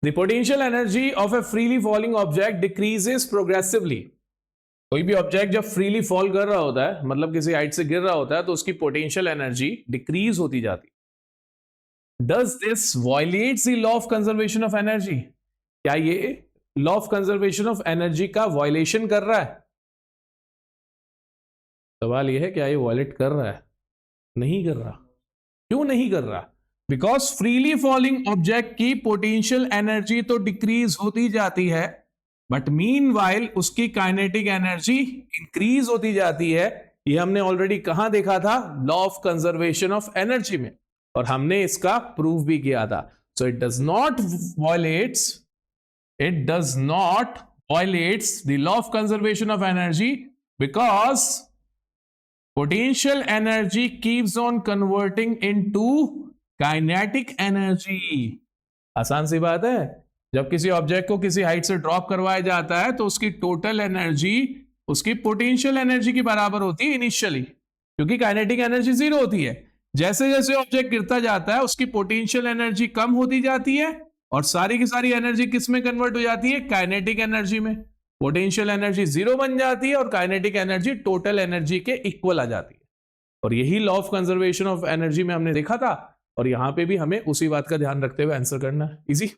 The potential energy of A freely falling object decreases progressively. कोई भी object जब freely fall कर रहा होता है, मतलब किसी हाइट से गिर रहा होता है, तो उसकी पोटेंशियल एनर्जी डिक्रीज होती जाती है। Does this violets the law of conservation of energy? क्या ये law of conservation of energy का वायलेशन कर रहा है? सवाल यह है, क्या ये वायलेट कर रहा है? नहीं कर रहा। क्यों नहीं कर रहा? बिकॉज फ्रीली फॉलिंग ऑब्जेक्ट की पोटेंशियल एनर्जी तो डिक्रीज होती जाती है, बट मीनवाइल उसकी काइनेटिक एनर्जी इंक्रीज होती जाती है। ये हमने ऑलरेडी कहां देखा था? Law of conservation of energy में, और हमने इसका प्रूफ भी किया था। So it does not violets the law of conservation of energy because potential energy keeps on converting into kinetic energy। आसान सी बात है, जब किसी ऑब्जेक्ट को किसी हाइट से ड्रॉप करवाया जाता है तो उसकी टोटल एनर्जी उसकी पोटेंशियल एनर्जी के बराबर होती है इनिशियली, क्योंकि काइनेटिक एनर्जी जीरो होती है। जैसे जैसे ऑब्जेक्ट गिरता जाता है उसकी पोटेंशियल एनर्जी कम होती जाती है, और सारी की सारी एनर्जी किस में कन्वर्ट हो जाती है? काइनेटिक एनर्जी में। पोटेंशियल एनर्जी जीरो बन जाती है और काइनेटिक एनर्जी टोटल एनर्जी के इक्वल आ जाती है। और यही law of conservation of energy में हमने देखा था, और यहां पे भी हमें उसी बात का ध्यान रखते हुए आंसर करना है। इजी।